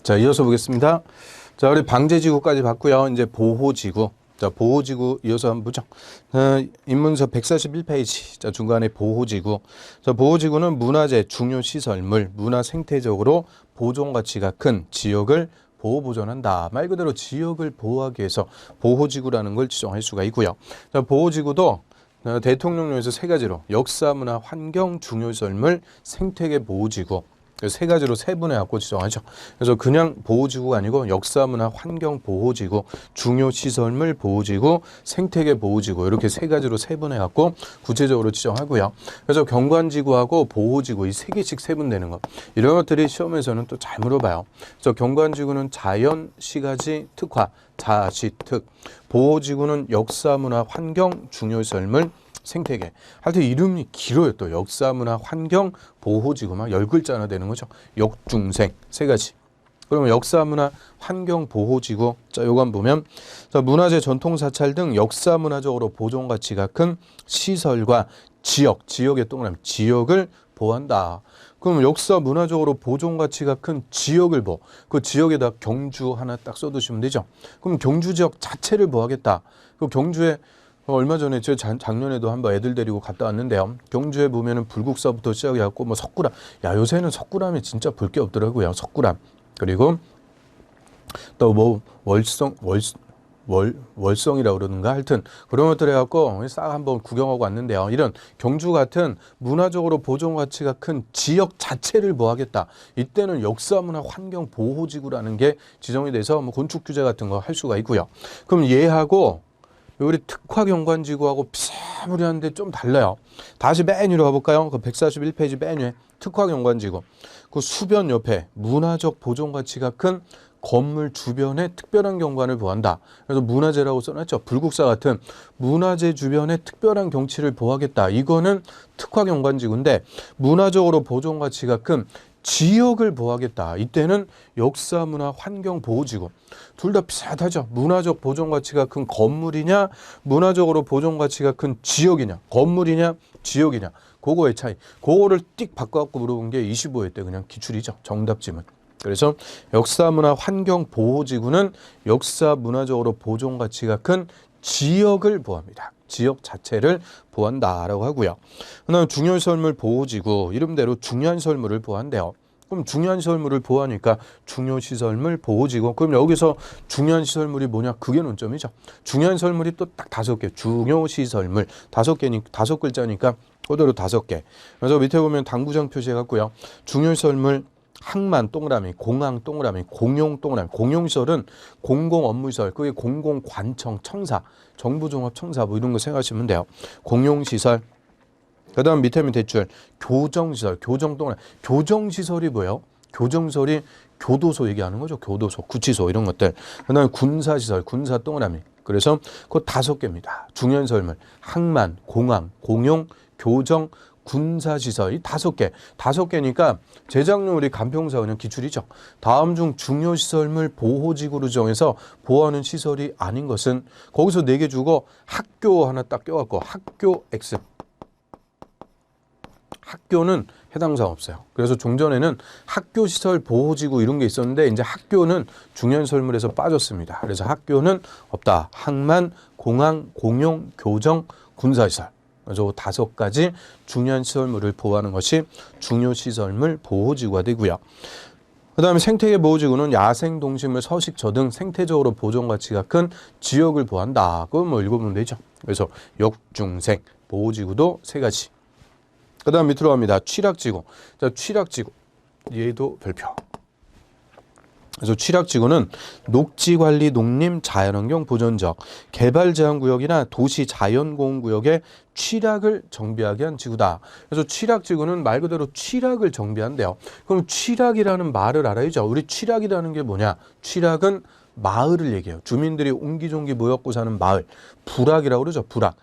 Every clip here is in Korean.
자, 이어서 보겠습니다. 자, 우리 방제지구까지 봤고요. 이제 보호지구. 자, 보호지구 이어서 한번 보죠. 인문서 141페이지. 자, 중간에 보호지구. 자, 보호지구는 문화재, 중요시설물, 문화 생태적으로 보존 가치가 큰 지역을 보호 보존한다. 말 그대로 지역을 보호하기 위해서 보호지구라는 걸 지정할 수가 있고요. 자, 보호지구도 대통령령에서 세 가지로 역사, 문화, 환경, 중요시설물, 생태계 보호지구. 세 가지로 세분해갖고 지정하죠. 그래서 그냥 보호지구가 아니고 역사, 문화, 환경 보호지구, 중요시설물 보호지구, 생태계 보호지구 이렇게 세 가지로 세분해갖고 구체적으로 지정하고요. 그래서 경관지구하고 보호지구 이 세 개씩 세분되는 것. 이런 것들이 시험에서는 또 잘 물어봐요. 그래서 경관지구는 자연, 시가지, 특화, 자시특. 보호지구는 역사, 문화, 환경, 중요시설물, 생태계. 하여튼 이름이 길어요. 또 역사, 문화, 환경, 보호지구 막 10글자나 되는 거죠. 역중생 세 가지. 그러면 역사, 문화, 환경, 보호지구. 자, 요건 보면 자, 문화재, 전통사찰 등 역사, 문화적으로 보존 가치가 큰 시설과 지역의 동그라미 지역을 보호한다. 그럼 역사, 문화적으로 보존 가치가 큰 지역을 보호. 그 지역에다 경주 하나 딱 써두시면 되죠. 그럼 경주 지역 자체를 보호하겠다. 그 경주에 얼마 전에 제가 작년에도 한번 애들 데리고 갔다 왔는데요. 경주에 보면은 불국사부터 시작해갖고 뭐 석굴암. 야, 요새는 석굴암이 진짜 볼 게 없더라고요. 석굴암. 그리고 또 뭐 월성이라고 그러는가 하여튼 그런 것들 해갖고 싹 한번 구경하고 왔는데요. 이런 경주 같은 문화적으로 보존 가치가 큰 지역 자체를 보호하겠다. 이때는 역사, 문화, 환경 보호지구라는 게 지정이 돼서 뭐 건축 규제 같은 거 할 수가 있고요. 그럼 얘하고 우리 특화경관지구하고 비슷무리한데 좀 달라요. 다시 맨 위로 가볼까요? 그 141페이지 맨 위에 특화경관지구. 그 수변 옆에 문화적 보존 가치가 큰 건물 주변에 특별한 경관을 보호한다. 그래서 문화재라고 써놨죠. 불국사 같은 문화재 주변에 특별한 경치를 보호하겠다. 이거는 특화경관지구인데 문화적으로 보존 가치가 큰 지역을 보호하겠다. 이때는 역사, 문화, 환경 보호지구. 둘 다 비슷하죠. 문화적 보존 가치가 큰 건물이냐, 문화적으로 보존 가치가 큰 지역이냐, 건물이냐, 지역이냐. 그거의 차이. 그거를 띡 바꿔갖고 물어본 게 25회 때 그냥 기출이죠. 정답 지문. 그래서 역사, 문화, 환경 보호지구는 역사, 문화적으로 보존 가치가 큰 지역을 보호합니다. 지역 자체를 보호한다라고 하고요. 그다음 중요시설물 보호지구 이름대로 중요한 시설물을 보호한대요. 그럼 중요한 시설물을 보호하니까 중요시설물 보호지구. 그럼 여기서 중요한 시설물이 뭐냐? 그게 논점이죠. 중요한 시설물이 또 딱 5개. 중요시설물 5개니 5글자니까 그대로 5개. 그래서 밑에 보면 당구장 표시해갖고요. 중요시설물 항만 동그라미, 공항 동그라미, 공용 동그라미. 공용시설은 공공업무시설, 그게 공공관청, 청사, 정부종합청사 뭐 이런 거 생각하시면 돼요. 공용시설. 그 다음 밑에 대출 교정시설, 교정 동그라미. 교정시설이 뭐예요? 교정시설이 교도소 얘기하는 거죠. 교도소, 구치소 이런 것들. 그 다음에 군사시설, 군사 동그라미. 그래서 그거 5개입니다. 중요한 시설물, 항만, 공항, 공용, 교정, 군사시설 이 5개. 5개니까 재작년 우리 간평사 그냥 기출이죠. 다음 중 중요시설물 보호지구로 정해서 보호하는 시설이 아닌 것은 거기서 4개 주고 학교 하나 딱 껴갖고 학교 X. 학교는 해당 사항 없어요. 그래서 종전에는 학교시설 보호지구 이런 게 있었는데 이제 학교는 중요시설물에서 빠졌습니다. 그래서 학교는 없다. 항만, 공항, 공용, 교정, 군사시설. 그래서 5가지 중요한 시설물을 보호하는 것이 중요시설물 보호지구가 되고요. 그 다음에 생태계 보호지구는 야생동식물, 서식처 등 생태적으로 보존 가치가 큰 지역을 보호한다. 그건 뭐 읽어보면 되죠. 그래서 역중생 보호지구도 3가지. 그 다음 밑으로 갑니다. 취락지구. 자, 취락지구. 얘도 별표. 그래서 취락지구는 녹지관리, 농림, 자연환경 보존적, 개발제한구역이나 도시 자연공원구역에 취락을 정비하게 한 지구다. 그래서 취락지구는 말 그대로 취락을 정비한대요. 그럼 취락이라는 말을 알아야죠. 우리 취락이라는 게 뭐냐? 취락은 마을을 얘기해요. 주민들이 옹기종기 모였고 사는 마을. 부락이라고 그러죠. 부락.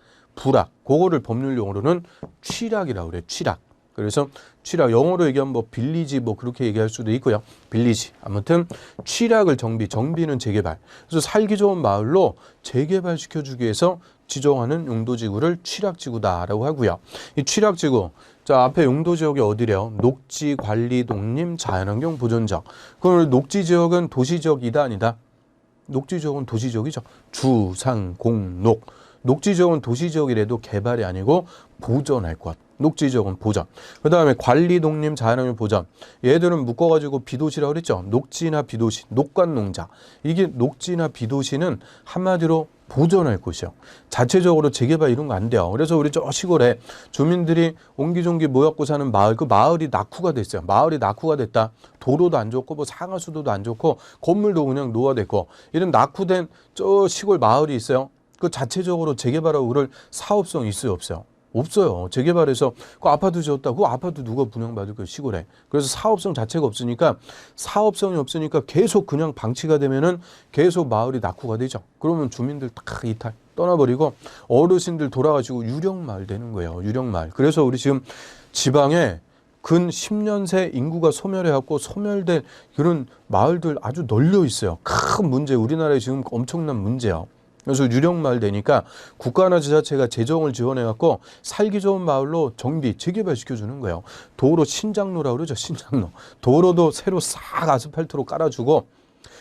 그거를 법률 용어로는 취락이라고 그래요. 취락. 그래서 취락, 영어로 얘기하면 뭐 빌리지 뭐 그렇게 얘기할 수도 있고요. 빌리지. 아무튼 취락을 정비는 재개발. 그래서 살기 좋은 마을로 재개발시켜주기 위해서 지정하는 용도지구를 취락지구다라고 하고요. 이 취락지구, 자 앞에 용도지역이 어디래요? 녹지, 관리, 농림, 자연환경, 보존지역. 그럼 녹지지역은 도시지역이다 아니다? 녹지지역은 도시지역이죠. 주, 상, 공, 녹. 녹지지역은 도시지역이라도 개발이 아니고 보존할 것. 녹지지역은 보전. 그 다음에 관리, 농림, 자연환경, 보전. 얘들은 묶어가지고 비도시라고 그랬죠. 녹지나 비도시, 녹관농자. 이게 녹지나 비도시는 한마디로 보존할 곳이요. 자체적으로 재개발 이런 거 안 돼요. 그래서 우리 저 시골에 주민들이 옹기종기 모였고 사는 마을, 그 마을이 낙후가 됐어요. 마을이 낙후가 됐다. 도로도 안 좋고 뭐 상하수도도 안 좋고 건물도 그냥 노화됐고 이런 낙후된 저 시골 마을이 있어요. 그 자체적으로 재개발하고 그럴 사업성이 있어요, 없어요? 없어요. 재개발해서 그 아파트 지었다. 그 아파트 누가 분양받을 거예요, 시골에. 그래서 사업성 자체가 없으니까 사업성이 없으니까 계속 그냥 방치가 되면은 계속 마을이 낙후가 되죠. 그러면 주민들 다 이탈 떠나버리고 어르신들 돌아가시고 유령마을 되는 거예요. 유령마을. 그래서 우리 지금 지방에 근 10년 새 인구가 소멸해갖고 소멸된 그런 마을들 아주 널려 있어요. 큰 문제. 우리나라에 지금 엄청난 문제예요. 그래서 유령마을 되니까 국가나 지자체가 재정을 지원해갖고 살기 좋은 마을로 정비, 재개발시켜주는 거예요. 도로 신장로라고 그러죠. 신장로. 도로도 새로 싹 아스팔트로 깔아주고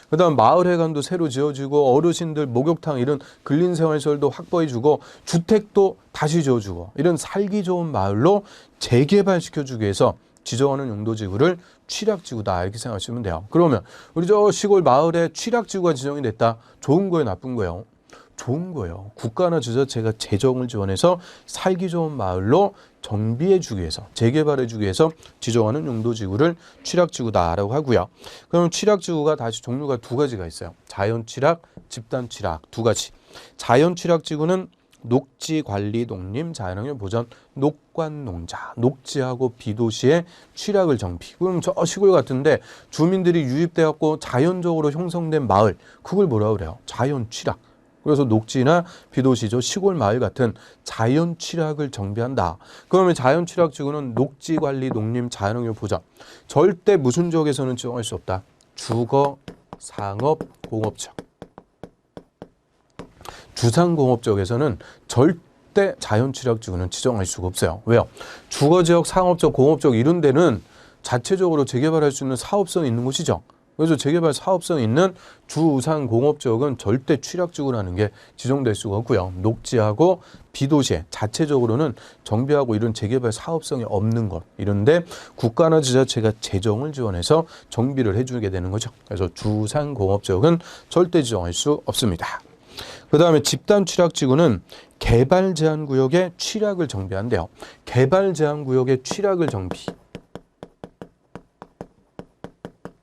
그 다음 마을회관도 새로 지어주고 어르신들 목욕탕 이런 근린생활시설도 확보해주고 주택도 다시 지어주고 이런 살기 좋은 마을로 재개발시켜주기 위해서 지정하는 용도지구를 취락지구다 이렇게 생각하시면 돼요. 그러면 우리 저 시골 마을에 취락지구가 지정이 됐다. 좋은 거예요, 나쁜 거예요? 좋은 거예요. 국가나 지자체가 재정을 지원해서 살기 좋은 마을로 정비해주기 위해서 재개발해주기 위해서 지정하는 용도지구를 취락지구다라고 하고요. 그럼 취락지구가 다시 종류가 두 가지가 있어요. 자연취락, 집단취락 두 가지. 자연취락지구는 녹지, 관리, 농림, 자연환경, 보전, 녹관농자, 녹지하고 비도시의 취락을 정비. 그럼 저 시골 같은데 주민들이 유입되었고 자연적으로 형성된 마을, 그걸 뭐라고 그래요? 자연취락. 그래서 녹지나 비도시죠. 시골 마을 같은 자연 취락을 정비한다. 그러면 자연 취락 지구는 녹지 관리, 농림, 자연환경 보전. 절대 무슨 지역에서는 지정할 수 없다. 주거, 상업, 공업지역. 주상공업 지역에서는 절대 자연 취락 지구는 지정할 수가 없어요. 왜요? 주거지역, 상업지역, 공업지역 이런 데는 자체적으로 재개발할 수 있는 사업성이 있는 곳이죠. 그래서 재개발 사업성 있는 주우상 공업지역은 절대 취락지구라는 게 지정될 수가 없고요. 녹지하고 비도시에 자체적으로는 정비하고 이런 재개발 사업성이 없는 것 이런데 국가나 지자체가 재정을 지원해서 정비를 해주게 되는 거죠. 그래서 주우상 공업지역은 절대 지정할 수 없습니다. 그 다음에 집단 취락지구는 개발 제한 구역의 취락을 정비한대요. 개발 제한 구역의 취락을 정비.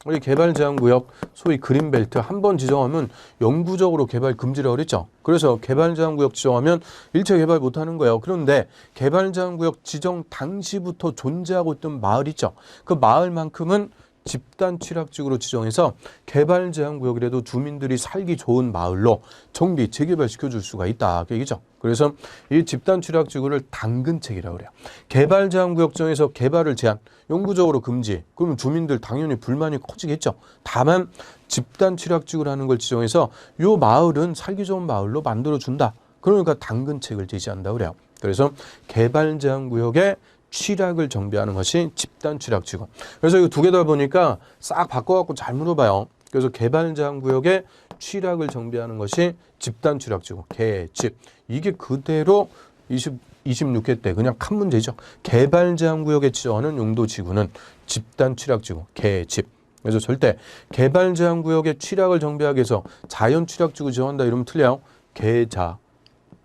우리 개발제한구역 소위 그린벨트 한 번 지정하면 영구적으로 개발 금지라고 그랬죠. 그래서 개발제한구역 지정하면 일체 개발 못하는 거예요. 그런데 개발제한구역 지정 당시부터 존재하고 있던 마을 있죠. 그 마을만큼은 집단 취락지구로 지정해서 개발제한구역이라도 주민들이 살기 좋은 마을로 정비, 재개발시켜줄 수가 있다. 그 얘기죠. 그래서 이 집단 취락지구를 당근책이라고 그래요. 개발제한구역 정에서 개발을 제한, 영구적으로 금지. 그러면 주민들 당연히 불만이 커지겠죠. 다만 집단 취락지구라는 걸 지정해서 이 마을은 살기 좋은 마을로 만들어준다. 그러니까 당근책을 제시한다고 그래요. 그래서 개발제한구역에 취락을 정비하는 것이 집단 취락지구. 그래서 이거 두 개 다 보니까 싹 바꿔갖고 잘 물어봐요. 그래서 개발제한구역에 취락을 정비하는 것이 집단 취락지구. 개집. 이게 그대로 26회 때 그냥 칸 문제죠. 개발제한구역에 지정하는 용도지구는 집단 취락지구. 개집. 그래서 절대 개발제한구역에 취락을 정비하기 위해서 자연 취락지구 지정한다 이러면 틀려요. 계자,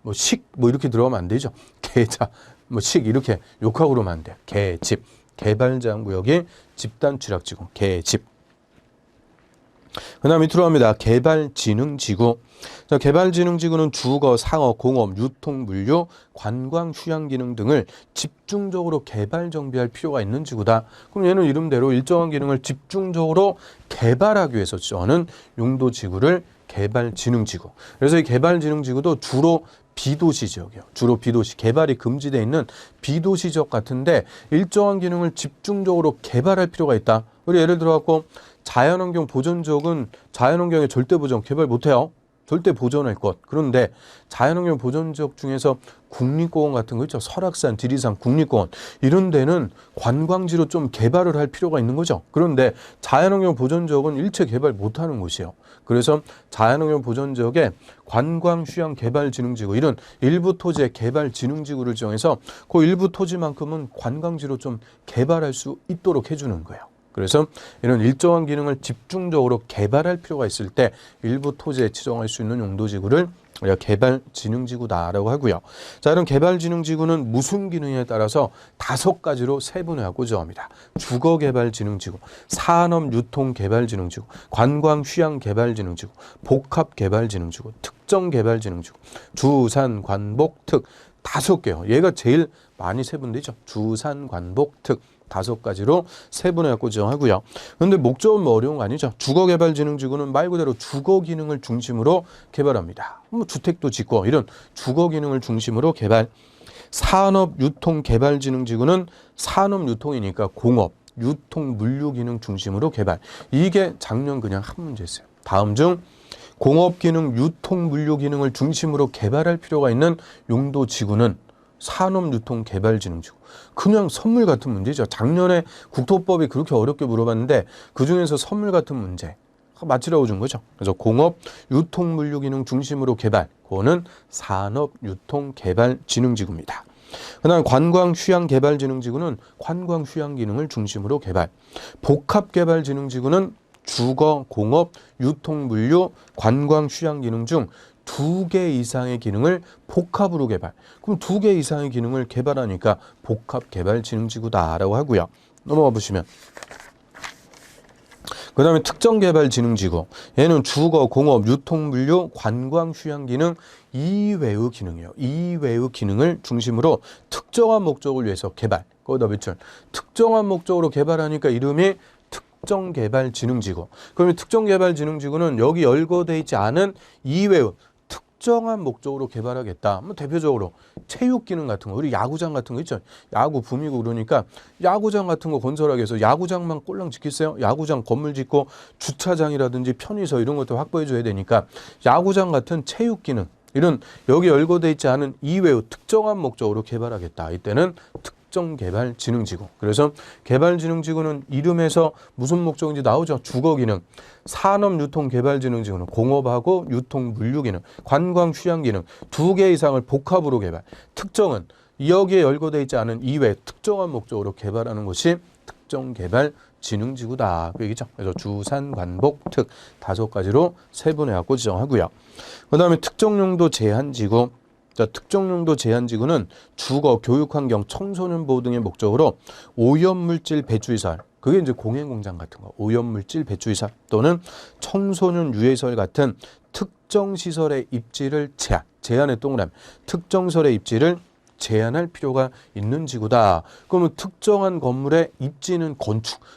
뭐 식, 뭐 이렇게 들어가면 안 되죠. 계자. 뭐 식 이렇게 욕하고 그러면 안 돼요. 개집. 개발제한구역이 집단 취락지구. 개집. 그 다음 밑으로 갑니다. 개발진흥지구. 자, 개발진흥지구는 주거, 상업, 공업, 유통, 물류, 관광, 휴양기능 등을 집중적으로 개발 정비할 필요가 있는 지구다. 그럼 얘는 이름대로 일정한 기능을 집중적으로 개발하기 위해서 지정하는 용도지구를 개발진흥지구. 그래서 이 개발진흥지구도 주로 비도시 지역이에요. 주로 비도시, 개발이 금지되어 있는 비도시 지역 같은데 일정한 기능을 집중적으로 개발할 필요가 있다. 우리 예를 들어 갖고 자연환경 보전 지역은 자연환경의 절대 보전 개발 못해요. 절대 보존할 것. 그런데 자연환경 보전 지역 중에서 국립공원 같은 거 있죠. 설악산, 지리산 국립공원 이런 데는 관광지로 좀 개발을 할 필요가 있는 거죠. 그런데 자연환경 보전 지역은 일체 개발 못하는 곳이에요. 그래서 자연환경 보전 지역에 관광휴양개발진흥지구 이런 일부 토지의 개발진흥지구를 정해서 그 일부 토지만큼은 관광지로 좀 개발할 수 있도록 해주는 거예요. 그래서 이런 일정한 기능을 집중적으로 개발할 필요가 있을 때 일부 토지에 지정할 수 있는 용도지구를 우리가 개발진흥지구다라고 하고요. 자, 이런 개발진흥지구는 무슨 기능에 따라서 5가지로 세분화하고 정합니다. 주거개발진흥지구, 산업유통개발진흥지구, 관광휴양개발진흥지구, 복합개발진흥지구, 특정개발진흥지구, 주산, 관복, 특 5개요. 얘가 제일 많이 세분되죠. 주산, 관복, 특 5가지로 세분화하고 지정하고요. 그런데 목적은 뭐 어려운 거 아니죠. 주거개발진흥지구는 말 그대로 주거 기능을 중심으로 개발합니다. 뭐 주택도 짓고 이런 주거 기능을 중심으로 개발. 산업유통개발진흥지구는 산업유통이니까 공업, 유통, 물류 기능 중심으로 개발. 이게 작년 그냥 한 문제였어요. 다음 중 공업기능, 유통, 물류 기능을 중심으로 개발할 필요가 있는 용도지구는 산업유통개발진흥지구. 그냥 선물 같은 문제죠. 작년에 국토법이 그렇게 어렵게 물어봤는데 그중에서 선물 같은 문제 맞추라고 준 거죠. 그래서 공업, 유통, 물류 기능 중심으로 개발. 그거는 산업유통개발진흥지구입니다. 그다음 관광휴양개발진흥지구는 관광휴양기능을 중심으로 개발. 복합개발진흥지구는 주거, 공업, 유통, 물류, 관광휴양 기능 중 2개 이상의 기능을 복합으로 개발. 그럼 2개 이상의 기능을 개발하니까 복합개발진흥지구다라고 하고요. 넘어가 보시면 그 다음에 특정개발진흥지구. 얘는 주거, 공업, 유통, 물류, 관광휴양 기능 이외의 기능이에요. 이외의 기능을 중심으로 특정한 목적을 위해서 개발. 거기다 밑줄. 특정한 목적으로 개발하니까 이름이 특정개발진흥지구. 그러면 특정개발진흥지구는 여기 열거되어 있지 않은 이외의 특정한 목적으로 개발하겠다. 뭐 대표적으로 체육기능 같은 거, 우리 야구장 같은 거 있죠. 야구 붐이고 그러니까 야구장 같은 거 건설하기 위해서 야구장만 꼴랑 짓겠어요? 야구장 건물 짓고 주차장이라든지 편의소 이런 것도 확보해 줘야 되니까 야구장 같은 체육기능 이런 여기 열거되어 있지 않은 이외의 특정한 목적으로 개발하겠다. 이때는 특정개발진흥지구. 그래서 개발진흥지구는 이름에서 무슨 목적인지 나오죠. 주거기능. 산업유통개발진흥지구는 공업하고 유통, 물류기능, 관광휴양기능 2개 이상을 복합으로 개발. 특정은 여기에 열거되어 있지 않은 이외 특정한 목적으로 개발하는 것이 특정개발진흥지구다. 그 얘기죠. 그래서 주산, 관복, 특 5가지로 세분화하고 지정하고요. 그 다음에 특정용도 제한지구. 자, 특정용도 제한지구는 주거, 교육환경, 청소년 보호 등의 목적으로 오염물질 배출시설, 그게 이제 공해공장 같은 거, 오염물질 배출시설 또는 청소년 유해시설 같은 특정시설의 입지를 제한의 동그라미, 특정시설의 입지를 제한할 필요가 있는 지구다. 그러면 특정한 건물의 입지는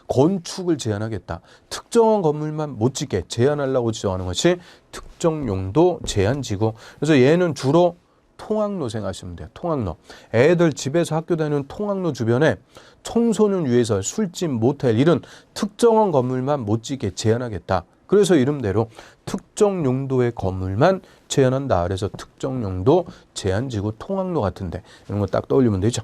건축을 제한하겠다. 특정한 건물만 못 짓게 제한하려고 지정하는 것이 특정용도 제한지구. 그래서 얘는 주로 통학로 생각하시면 돼요. 통학로. 애들 집에서 학교 다니는 통학로 주변에 청소년 유해시설, 술집, 모텔 이런 특정한 건물만 못 짓게 제한하겠다. 그래서 이름대로 특정 용도의 건물만 제한한다. 그래서 특정 용도 제한지구 통학로 같은데 이런 거 딱 떠올리면 되죠.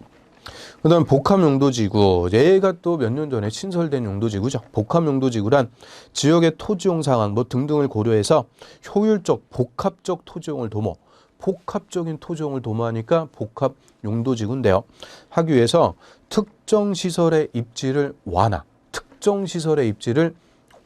그 다음 복합용도지구. 얘가 또 몇 년 전에 신설된 용도지구죠. 복합용도지구란 지역의 토지용 상황 뭐 등등을 고려해서 효율적 복합적 토지용을 도모. 복합적인 토지용을 도모하니까 복합용도지구인데요. 하기 위해서 특정시설의 입지를 특정시설의 입지를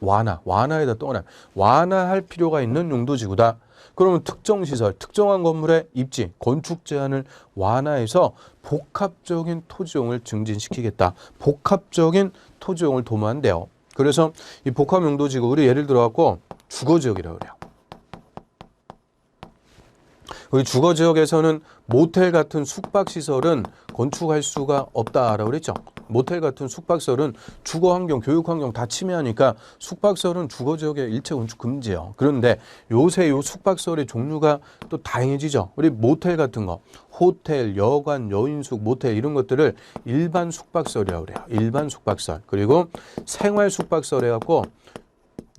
완화에다 동그라미. 완화할 필요가 있는 용도지구다. 그러면 특정시설, 특정한 건물의 입지, 건축 제한을 완화해서 복합적인 토지용을 증진시키겠다. 복합적인 토지용을 도모한대요. 그래서 이 복합용도지구, 우리 예를 들어갖고 주거지역이라고 그래요. 우리 주거지역에서는 모텔 같은 숙박시설은 건축할 수가 없다라고 그랬죠. 모텔 같은 숙박설은 주거 환경, 교육 환경 다 침해하니까 숙박설은 주거 지역에 일체 건축 금지예요. 그런데 요새 요 숙박설의 종류가 또 다양해지죠. 우리 모텔 같은 거, 호텔, 여관, 여인숙, 모텔 이런 것들을 일반 숙박설이라고 그래요. 일반 숙박설. 그리고 생활 숙박설 해갖고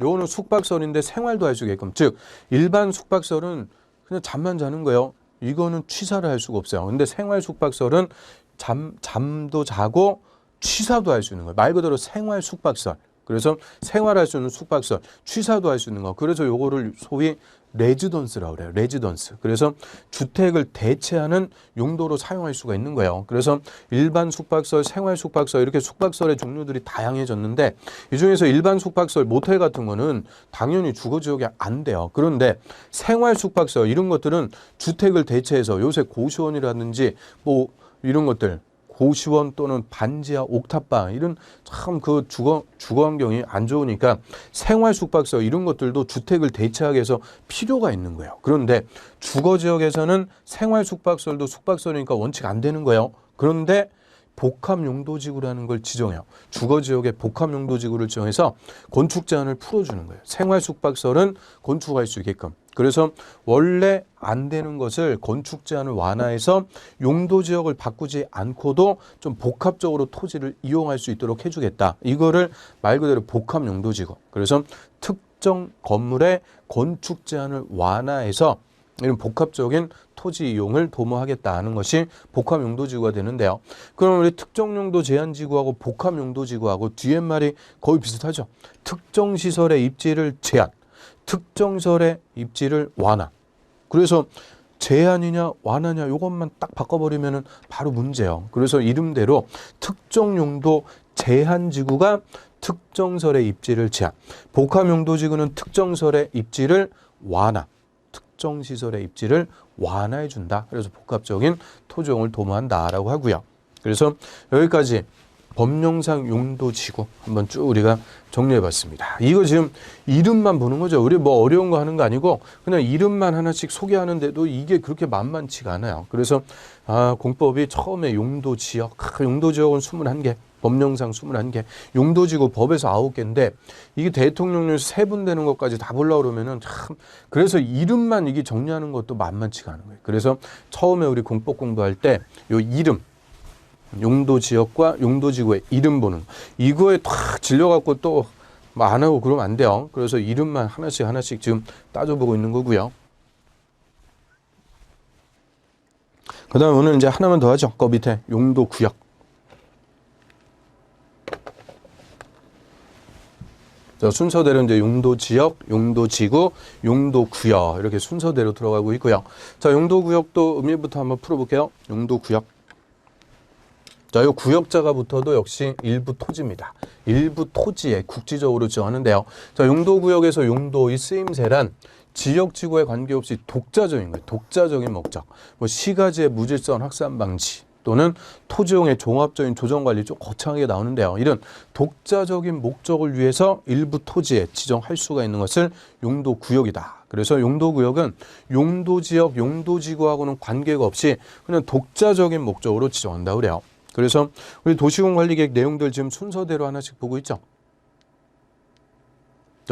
요거는 숙박설인데 생활도 할 수 있게끔. 즉 일반 숙박설은 그냥 잠만 자는 거예요. 이거는 취사를 할 수가 없어요. 근데 생활 숙박설은 잠도 자고 취사도 할 수 있는 거예요. 말 그대로 생활 숙박설. 그래서 생활할 수 있는 숙박설, 취사도 할 수 있는 거. 그래서 요거를 소위 레지던스라고 그래요. 레지던스. 그래서 주택을 대체하는 용도로 사용할 수가 있는 거예요. 그래서 일반 숙박설, 생활 숙박설 이렇게 숙박설의 종류들이 다양해졌는데 이 중에서 일반 숙박설, 모텔 같은 거는 당연히 주거 지역에 안 돼요. 그런데 생활 숙박설 이런 것들은 주택을 대체해서 요새 고시원이라든지 뭐 이런 것들 고시원 또는 반지하 옥탑방 이런 참 그 주거 환경이 안 좋으니까 생활 숙박설 이런 것들도 주택을 대체하기 위해서 필요가 있는 거예요. 그런데 주거 지역에서는 생활 숙박설도 숙박설이니까 원칙 안 되는 거예요. 그런데 복합용도지구라는 걸 지정해요. 주거지역의 복합용도지구를 지정해서 건축 제한을 풀어주는 거예요. 생활 숙박설은 건축할 수 있게끔. 그래서 원래 안 되는 것을 건축 제한을 완화해서 용도지역을 바꾸지 않고도 좀 복합적으로 토지를 이용할 수 있도록 해주겠다. 이거를 말 그대로 복합용도지구. 그래서 특정 건물의 건축 제한을 완화해서 이런 복합적인 토지 이용을 도모하겠다는 것이 복합용도지구가 되는데요. 그럼 우리 특정용도 제한지구하고 복합용도지구하고 뒤에 말이 거의 비슷하죠. 특정시설의 입지를 제한, 특정시설의 입지를 완화. 그래서 제한이냐 완화냐 이것만 딱 바꿔버리면 바로 문제예요. 그래서 이름대로 특정용도 제한지구가 특정설의 입지를 제한, 복합용도지구는 특정설의 입지를 완화. 특정시설의 입지를 완화해 준다. 그래서 복합적인 토지용을 도모한다라고 하고요. 그래서 여기까지 법령상 용도지구 한번 쭉 우리가 정리해봤습니다. 이거 지금 이름만 보는 거죠. 우리 뭐 어려운 거 하는 거 아니고 그냥 이름만 하나씩 소개하는데도 이게 그렇게 만만치가 않아요. 그래서 공법이 처음에 용도지역, 용도지역은 21개. 법령상 21개, 용도지구 법에서 9개인데 이게 대통령령에서 세분되는 것까지 다 보려고 그러면은 참 그래서 이름만 이게 정리하는 것도 만만치가 않은 거예요. 그래서 처음에 우리 공법 공부할 때 요 이름, 용도지역과 용도지구의 이름 보는 거. 이거에 탁 질려갖고 또 안 하고 그러면 안 돼요. 그래서 이름만 하나씩 지금 따져보고 있는 거고요. 그 다음에 오늘 이제 하나만 더 하죠. 그 밑에 용도구역. 순서대로 이제 용도지역, 용도지구, 용도구역 이렇게 순서대로 들어가고 있고요. 자, 용도구역도 의미부터 한번 풀어볼게요. 용도구역. 자, 이 구역자가 붙어도 역시 일부 토지입니다. 일부 토지에 국지적으로 지정하는데요. 자, 용도구역에서 용도의 쓰임새란 지역지구에 관계없이 독자적인 거예요. 독자적인 목적. 뭐 시가지의 무질서한 확산 방지. 또는 토지용의 종합적인 조정관리 좀 거창하게 나오는데요. 이런 독자적인 목적을 위해서 일부 토지에 지정할 수가 있는 것을 용도구역이다. 그래서 용도구역은 용도지역, 용도지구하고는 관계가 없이 그냥 독자적인 목적으로 지정한다고 그래요. 그래서 우리 도시공관리계획 내용들 지금 순서대로 하나씩 보고 있죠.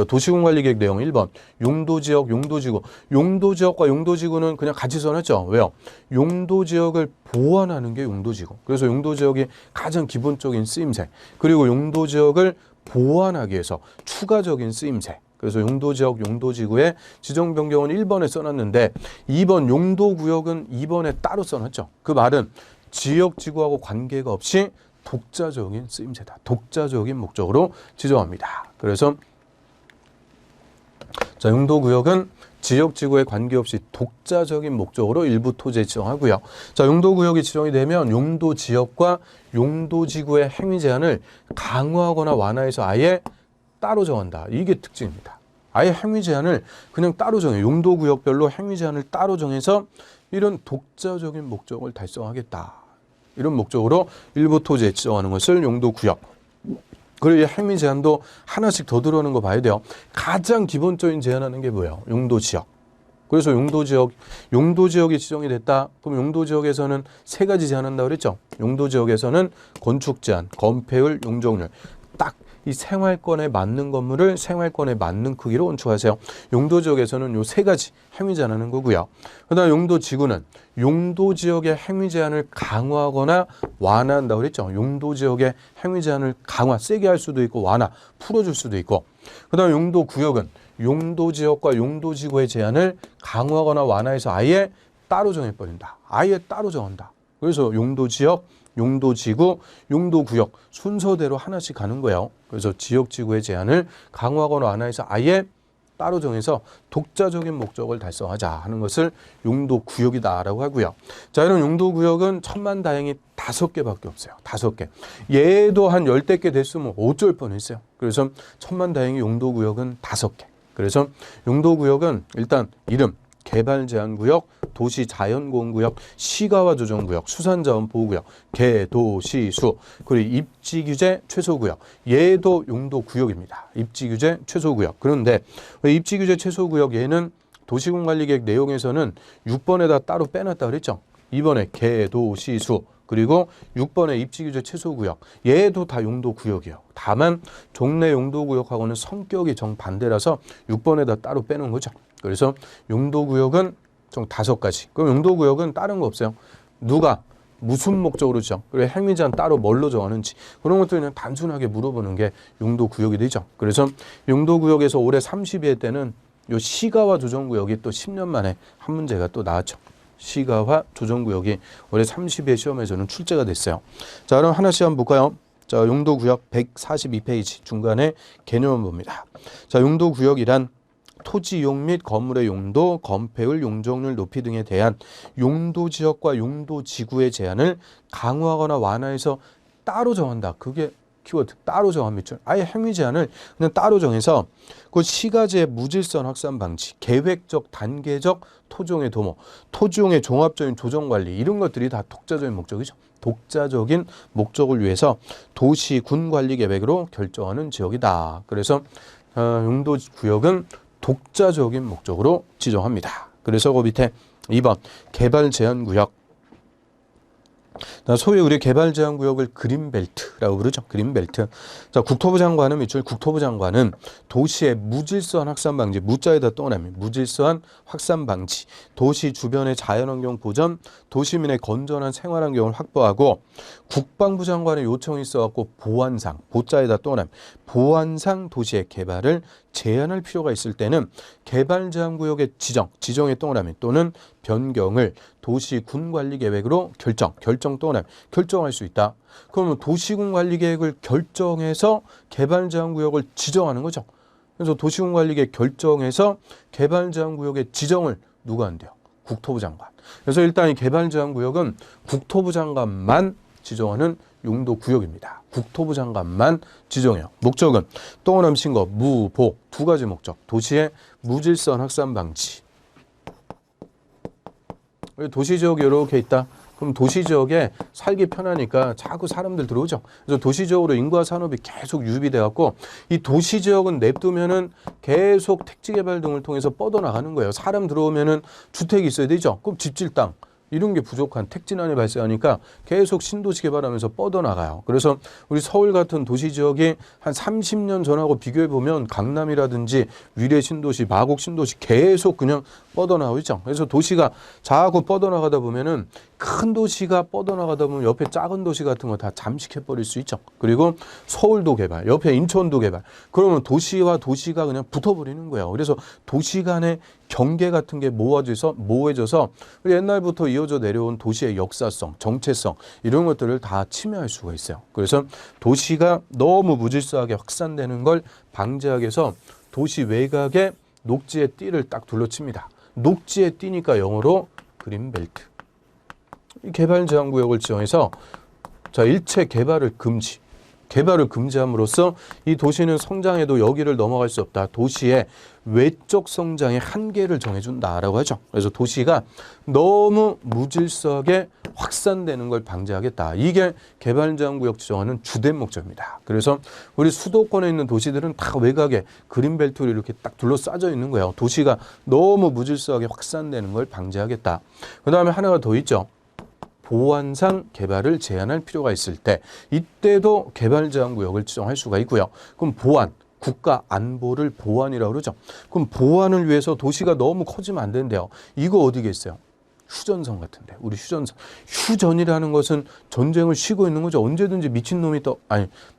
도시공관리계획 내용 1번 용도지역, 용도지구. 용도지역과 용도지구는 그냥 같이 써놨죠. 왜요? 용도지역을 보완하는 게 용도지구. 그래서 용도지역이 가장 기본적인 쓰임새. 그리고 용도지역을 보완하기 위해서 추가적인 쓰임새. 그래서 용도지역, 용도지구의 지정 변경은 1번에 써놨는데 2번 용도구역은 2번에 따로 써놨죠. 그 말은 지역지구하고 관계가 없이 독자적인 쓰임새다. 독자적인 목적으로 지정합니다. 그래서 자, 용도구역은 지역지구에 관계없이 독자적인 목적으로 일부 토지에 지정하고요. 자, 용도구역이 지정이 되면 용도지역과 용도지구의 행위 제한을 강화하거나 완화해서 아예 따로 정한다. 이게 특징입니다. 아예 행위 제한을 그냥 따로 정해요. 용도구역별로 행위 제한을 따로 정해서 이런 독자적인 목적을 달성하겠다. 이런 목적으로 일부 토지에 지정하는 것을 용도구역. 그리고 이 행위 제한도 하나씩 더 들어오는 거 봐야 돼요. 가장 기본적인 제한하는 게 뭐예요? 용도지역. 그래서 용도지역이 지정이 됐다. 그럼 용도지역에서는 세 가지 제한한다고 그랬죠. 용도지역에서는 건축 제한, 건폐율, 용적률. 딱 이 생활권에 맞는 건물을 생활권에 맞는 크기로 건축하세요. 용도지역에서는 요 세 가지 행위 제한하는 거고요. 그다음 용도지구는 용도지역의 행위 제한을 강화하거나 완화한다고 그랬죠. 용도지역의 행위 제한을 강화, 세게 할 수도 있고 완화, 풀어줄 수도 있고. 그다음 용도구역은 용도지역과 용도지구의 제한을 강화하거나 완화해서 아예 따로 정해버린다. 아예 따로 정한다. 그래서 용도지역, 용도지구, 용도구역 순서대로 하나씩 가는 거예요. 그래서 지역지구의 제한을 강화하거나 완화해서 아예 따로 정해서 독자적인 목적을 달성하자 하는 것을 용도구역이다라고 하고요. 자, 이런 용도구역은 천만다행히 5개밖에 없어요. 5개. 얘도 한 10대 개 됐으면 어쩔 뻔했어요. 그래서 천만다행히 용도구역은 5개. 그래서 용도구역은 일단 이름, 개발제한구역, 도시자연공원구역, 시가와 조정구역, 수산자원보호구역, 개도시수, 그리고 입지규제 최소구역. 얘도 용도구역입니다. 입지규제 최소구역. 그런데 왜 입지규제 최소구역 얘는 도시군관리계획 내용에서는 6번에다 따로 빼놨다 그랬죠. 2번에 개도시수, 그리고 6번에 입지규제 최소구역. 얘도 다 용도구역이에요. 다만 종래 용도구역하고는 성격이 정반대라서 6번에다 따로 빼놓은 거죠. 그래서 용도구역은 총 5가지. 그럼 용도구역은 다른 거 없어요. 누가 무슨 목적으로 지정, 그리고 행위 제한 따로 뭘로 정하는지 그런 것들 그냥 단순하게 물어보는 게 용도구역이 되죠. 그래서 용도구역에서 올해 32회 때는 요 시가와 조정구역이 또 10년 만에 한 문제가 또 나왔죠. 시가와 조정구역이 올해 30회 시험에서는 출제가 됐어요. 자, 그럼 하나씩 한번 볼까요? 자, 용도구역 142페이지 중간에 개념을 봅니다. 자, 용도구역이란 토지 이용 및 건물의 용도, 건폐율, 용적률 높이 등에 대한 용도지역과 용도지구의 제한을 강화하거나 완화해서 따로 정한다. 그게 키워드. 따로 정합니다. 아예 행위 제한을 그냥 따로 정해서 그 시가지의 무질서 확산 방지, 계획적, 단계적 토지용의 도모, 토지용의 종합적인 조정관리 이런 것들이 다 독자적인 목적이죠. 독자적인 목적을 위해서 도시군관리계획으로 결정하는 지역이다. 그래서 용도구역은 독자적인 목적으로 지정합니다. 그래서 그 밑에 2번 개발제한구역. 소위 우리 개발제한구역을 그린벨트라고 부르죠. 그린벨트. 자, 국토부 장관은 밑줄 국토부 장관은 도시의 무질서한 확산 방지, 무자에다 떠나면 무질서한 확산 방지, 도시 주변의 자연환경 보전, 도시민의 건전한 생활환경을 확보하고 국방부 장관의 요청이 있어갖고 보안상, 보자에다 떠나면 보안상 도시의 개발을 제한할 필요가 있을 때는 개발제한구역의 지정에 동그라미 또는 변경을 도시군관리계획으로 결정 동그라미 결정할 수 있다. 그러면 도시군관리계획을 결정해서 개발제한구역을 지정하는 거죠. 그래서 도시군관리계획 결정해서 개발제한구역의 지정을 누가 한대요? 국토부 장관. 그래서 일단 이 개발제한구역은 국토부 장관만 지정하는 용도구역입니다. 국토부 장관만 지정해요. 목적은 동그라미 친 거 무보 2가지 목적. 도시의 무질서한 확산 방지. 도시지역이 이렇게 있다. 그럼 도시지역에 살기 편하니까 자꾸 사람들 들어오죠. 그래서 도시지역으로 인구와 산업이 계속 유입이 돼갖고 이 도시지역은 냅두면은 계속 택지개발 등을 통해서 뻗어나가는 거예요. 사람 들어오면은 주택이 있어야 되죠. 그럼 집질 땅. 이런 게 부족한 택지난이 발생하니까 계속 신도시 개발하면서 뻗어나가요. 그래서 우리 서울 같은 도시지역이 한 30년 전하고 비교해보면 강남이라든지 위례 신도시, 마곡 신도시 계속 그냥 뻗어나가고 있죠. 그래서 도시가 자꾸 뻗어나가다 보면은 큰 도시가 뻗어나가다 보면 옆에 작은 도시 같은 거 다 잠식해버릴 수 있죠. 그리고 서울도 개발, 옆에 인천도 개발. 그러면 도시와 도시가 그냥 붙어버리는 거예요. 그래서 도시 간의 경계 같은 게 모호해져서 옛날부터 이어져 내려온 도시의 역사성, 정체성 이런 것들을 다 침해할 수가 있어요. 그래서 도시가 너무 무질서하게 확산되는 걸 방지하기 위해서 도시 외곽에 녹지의 띠를 딱 둘러칩니다. 녹지의 띠니까 영어로 그린벨트. 이 개발제한구역을 지정해서 자, 일체 개발을 금지. 개발을 금지함으로써 이 도시는 성장해도 여기를 넘어갈 수 없다. 도시의 외적 성장의 한계를 정해준다라고 하죠. 그래서 도시가 너무 무질서하게 확산되는 걸 방지하겠다. 이게 개발제한구역 지정하는 주된 목적입니다. 그래서 우리 수도권에 있는 도시들은 다 외곽에 그린벨트로 이렇게 딱 둘러싸져 있는 거예요. 도시가 너무 무질서하게 확산되는 걸 방지하겠다. 그 다음에 하나가 더 있죠. 보안상 개발을 제한할 필요가 있을 때 이때도 개발제한구역을 지정할 수가 있고요. 그럼 보안, 국가 안보를 보안이라고 그러죠. 그럼 보안을 위해서 도시가 너무 커지면 안 된대요. 이거 어디겠어요? 휴전선 같은데. 우리 휴전선. 휴전이라는 것은 전쟁을 쉬고 있는 거죠. 언제든지 미친놈이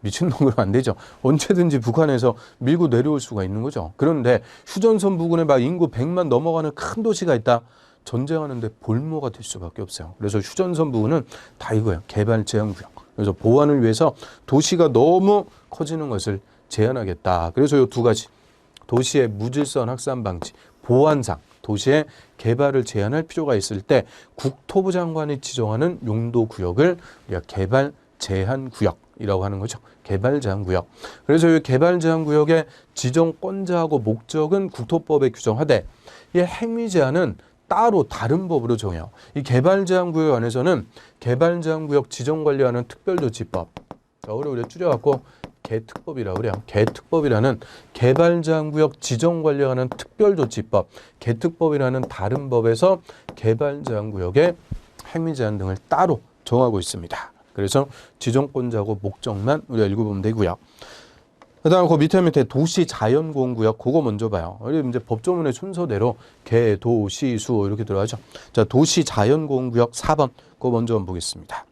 미친놈으로 안 되죠. 언제든지 북한에서 밀고 내려올 수가 있는 거죠. 그런데 휴전선 부근에 막 인구 100만 넘어가는 큰 도시가 있다. 전쟁하는데 볼모가 될 수밖에 없어요. 그래서 휴전선 부근은 다 이거예요. 개발 제한 구역. 그래서 보안을 위해서 도시가 너무 커지는 것을 제한하겠다. 그래서 이 두 가지. 도시의 무질서한 확산 방지, 보안상 도시의 개발을 제한할 필요가 있을 때 국토부 장관이 지정하는 용도 구역을 우리가 개발 제한 구역이라고 하는 거죠. 개발 제한 구역. 그래서 이 개발 제한 구역의 지정권자하고 목적은 국토법에 규정하되 이 행위 제한은 따로 다른 법으로 정해요. 이 개발제한구역 안에서는 개발제한구역 지정관리하는 특별조치법, 우리가 줄여갖고 개특법이라고 그래요. 개특법이라는 개발제한구역 지정관리하는 특별조치법, 개특법이라는 다른 법에서 개발제한구역의 행위제한 등을 따로 정하고 있습니다. 그래서 지정권자고 목적만 우리가 읽어보면 되고요. 그 다음 그 밑에 도시자연공원구역 그거 먼저 봐요. 이제 법조문의 순서대로 개, 도, 시, 수 이렇게 들어가죠. 자, 도시자연공원구역 4번 그거 먼저 한번 보겠습니다.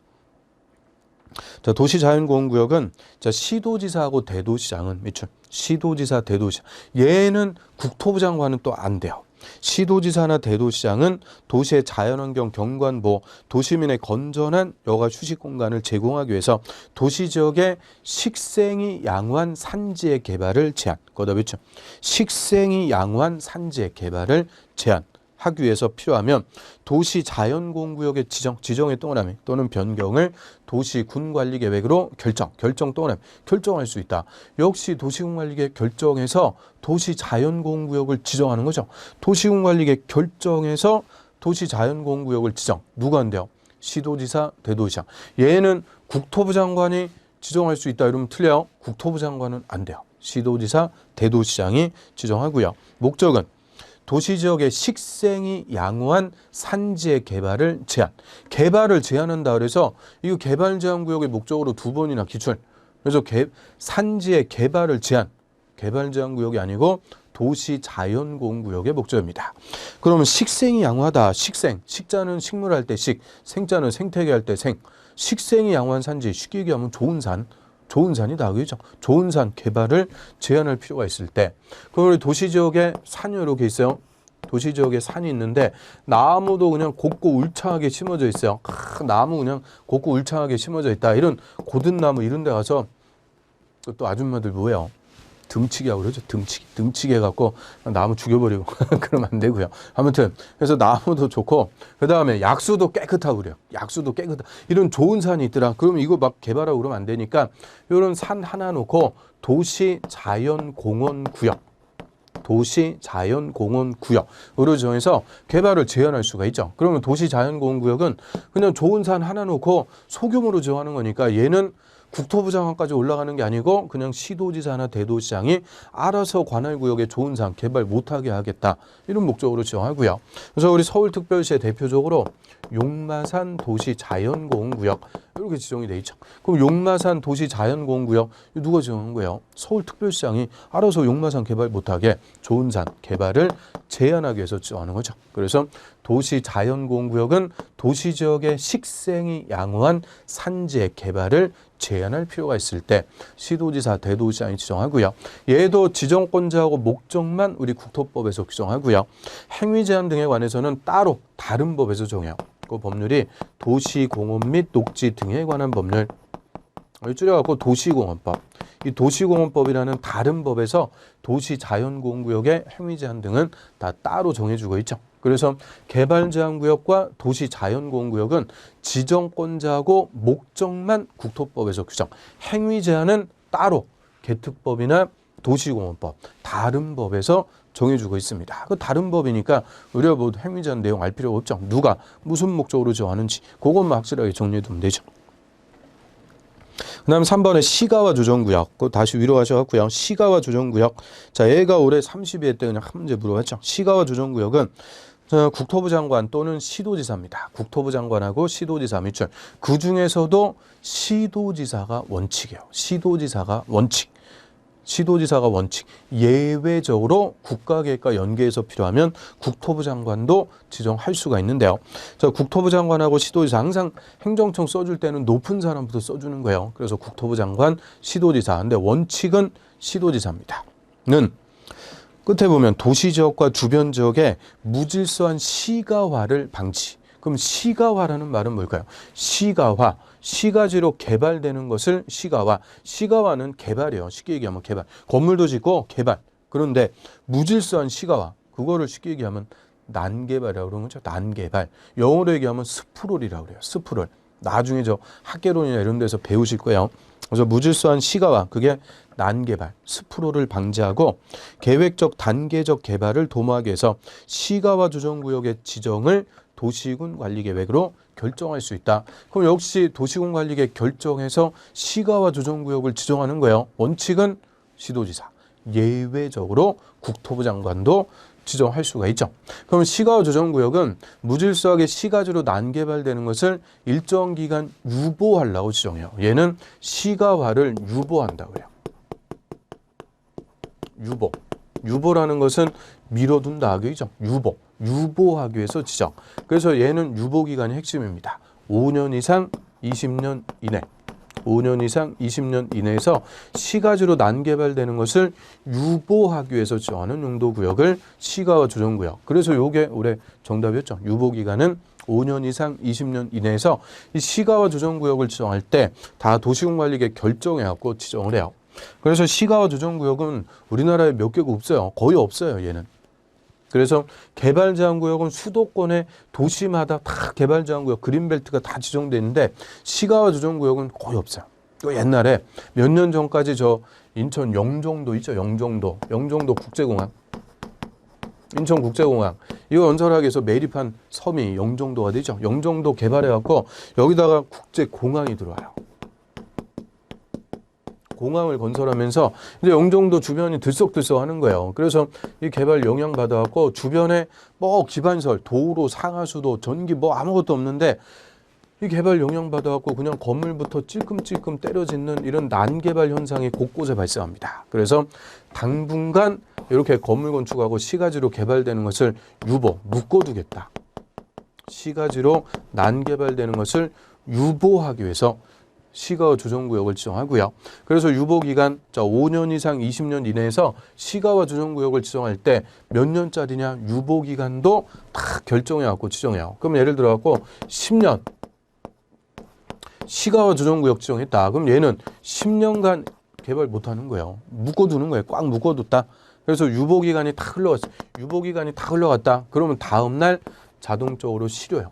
자, 도시자연공원구역은 자, 시도지사하고 대도시장은 밑줄. 시도지사, 대도시장. 얘는 국토부 장관은 또 안 돼요. 시도지사나 대도시장은 도시의 자연환경 경관보, 도시민의 건전한 여가 휴식 공간을 제공하기 위해서 도시지역의 식생이 양호한 산지의 개발을 제한. 거기다 붙여. 식생이 양호한 산지의 개발을 제한하기 위해서 필요하면 도시자연공원구역의 지정의 동그라미 또는 변경을 도시군관리계획으로 결정 동그라미 결정할 수 있다. 역시 도시군관리계획 결정해서 도시자연공원구역을 지정하는 거죠. 도시군관리계획 결정해서 도시자연공원구역을 지정. 누가 한대요? 시도지사, 대도시장. 얘는 국토부 장관이 지정할 수 있다 이러면 틀려요. 국토부 장관은 안 돼요. 시도지사, 대도시장이 지정하고요. 목적은 도시지역의 식생이 양호한 산지의 개발을 제한. 개발을 제한한다 그래서 이거 개발제한구역의 목적으로 두 번이나 기출. 그래서 산지의 개발을 제한. 개발제한구역이 아니고 도시자연공원구역의 목적입니다. 그러면 식생이 양호하다. 식자는 식물할 때 식, 생자는 생태계 할 때 생. 식생이 양호한 산지, 쉽게 얘기하면 좋은 산이다. 그죠? 좋은 산 개발을 제한할 필요가 있을 때. 그럼 우리 도시지역에 산이 이렇게 있어요. 도시지역에 산이 있는데 나무도 그냥 곱고 울창하게 심어져 있어요. 나무 그냥 곱고 울창하게 심어져 있다. 이런 고든 나무 이런 데 가서 또 아줌마들 뭐예요? 등치기 하고 그러죠. 등치기 해갖고 나무 죽여버리고 그러면 안 되고요. 아무튼 그래서 나무도 좋고 그 다음에 약수도 깨끗하고 그래요. 약수도 깨끗하. 이런 좋은 산이 있더라. 그러면 이거 막 개발하고 그러면 안 되니까 이런 산 하나 놓고 도시자연공원구역. 도시자연공원구역으로 정해서 개발을 제한할 수가 있죠. 그러면 도시자연공원구역은 그냥 좋은 산 하나 놓고 소규모로 정하는 거니까 얘는 국토부 장관까지 올라가는 게 아니고 그냥 시도지사나 대도시장이 알아서 관할구역에 좋은 산 개발 못하게 하겠다. 이런 목적으로 지정하고요. 그래서 우리 서울특별시에 대표적으로 용마산 도시자연공원구역 이렇게 지정이 돼 있죠. 그럼 용마산 도시자연공원구역 누가 지정한 거예요? 서울특별시장이 알아서 용마산 개발 못하게 좋은 산 개발을 제한하기 위해서 지정하는 거죠. 그래서 도시자연공원구역은 도시지역의 식생이 양호한 산지의 개발을 제한할 필요가 있을 때 시도지사, 대도시장이 지정하고요. 얘도 지정권자하고 목적만 우리 국토법에서 규정하고요. 행위 제한 등에 관해서는 따로 다른 법에서 정해요. 그 법률이 도시공원 및 녹지 등에 관한 법률. 줄여갖고 도시공원법. 이 도시공원법이라는 다른 법에서 도시자연공원구역의 행위 제한 등은 다 따로 정해주고 있죠. 그래서 개발제한구역과 도시자연보호구역은 지정권자하고 목적만 국토법에서 규정, 행위제한은 따로 개특법이나 도시공원법, 다른 법에서 정해주고 있습니다. 그 다른 법이니까 우리가 뭐 행위제한 내용 알 필요가 없죠. 누가 무슨 목적으로 정하는지 그것만 확실하게 정리해두면 되죠. 그 다음 3번에 시가와 조정구역. 그거 다시 위로 가셔갖고요. 시가와 조정구역. 자, 얘가 올해 32회 때 그냥 한 문제 물어봤죠. 시가와 조정구역은 국토부 장관 또는 시도지사입니다. 국토부 장관하고 시도지사 밑줄. 그 중에서도 시도지사가 원칙이에요. 시도지사가 원칙. 시도지사가 원칙. 예외적으로 국가계획과 연계해서 필요하면 국토부 장관도 지정할 수가 있는데요. 자, 국토부 장관하고 시도지사 항상 행정청 써줄 때는 높은 사람부터 써주는 거예요. 그래서 국토부 장관, 시도지사. 근데 원칙은 시도지사입니다. 는 끝에 보면 도시지역과 주변 지역의 무질서한 시가화를 방지. 그럼 시가화라는 말은 뭘까요? 시가화. 시가지로 개발되는 것을 시가화. 시가화는 개발이에요. 쉽게 얘기하면 개발. 건물도 짓고 개발. 그런데 무질서한 시가화. 그거를 쉽게 얘기하면 난개발이라고 그러는 거죠. 난개발. 영어로 얘기하면 스프롤이라고 그래요. 스프롤. 나중에 저 학개론이나 이런 데서 배우실 거예요. 그래서 무질서한 시가화. 그게 난개발, 스프롤을 방지하고 계획적 단계적 개발을 도모하기 위해서 시가와 조정구역의 지정을 도시군 관리계획으로 결정할 수 있다. 그럼 역시 도시군 관리계획 결정해서 시가와 조정구역을 지정하는 거예요. 원칙은 시도지사, 예외적으로 국토부 장관도 지정할 수가 있죠. 그럼 시가와 조정구역은 무질서하게 시가지로 난개발되는 것을 일정 기간 유보하려고 지정해요. 얘는 시가화를 유보한다고 해요. 유보. 유보라는 것은 미뤄둔다 하기죠. 유보. 유보하기 위해서 지정. 그래서 얘는 유보기간이 핵심입니다. 5년 이상 20년 이내. 5년 이상 20년 이내에서 시가지로 난개발되는 것을 유보하기 위해서 지정하는 용도구역을 시가와 조정구역. 그래서 요게 올해 정답이었죠. 유보기간은 5년 이상 20년 이내에서 이 시가와 조정구역을 지정할 때 다 도시군관리계획 결정해갖고 지정을 해요. 그래서 시가와 조정구역은 우리나라에 몇 개가 없어요. 거의 없어요, 얘는. 그래서 개발제한구역은 수도권의 도시마다 다 개발제한구역, 그린벨트가 다 지정돼 있는데 시가와 조정구역은 거의 없어요. 또 옛날에 몇 년 전까지 저 인천 영종도 있죠, 영종도 국제공항. 인천국제공항. 이거 건설하기 위해서 매립한 섬이 영종도가 되죠. 영종도 개발해갖고 여기다가 국제공항이 들어와요. 공항을 건설하면서 이제 영종도 주변이 들썩들썩 하는 거예요. 그래서 이 개발 영향 받아갖고 주변에 뭐 기반설, 도로, 상하수도, 전기 뭐 아무것도 없는데 이 개발 영향 받아갖고 그냥 건물부터 찔끔찔끔 때려짓는 이런 난개발 현상이 곳곳에 발생합니다. 그래서 당분간 이렇게 건물 건축하고 시가지로 개발되는 것을 유보, 묶어두겠다. 시가지로 난개발되는 것을 유보하기 위해서 시가와 조정구역을 지정하고요. 그래서 유보기간 5년 이상 20년 이내에서 시가와 조정구역을 지정할 때 몇 년짜리냐 유보기간도 다 결정해갖고 지정해요. 그럼 예를 들어갖고 10년 시가와 조정구역 지정했다. 그럼 얘는 10년간 개발 못하는 거예요. 묶어두는 거예요. 꽉 묶어뒀다. 그래서 유보기간이 다 흘러갔어. 유보기간이 다 흘러갔다. 그러면 다음날 자동적으로 실효해요.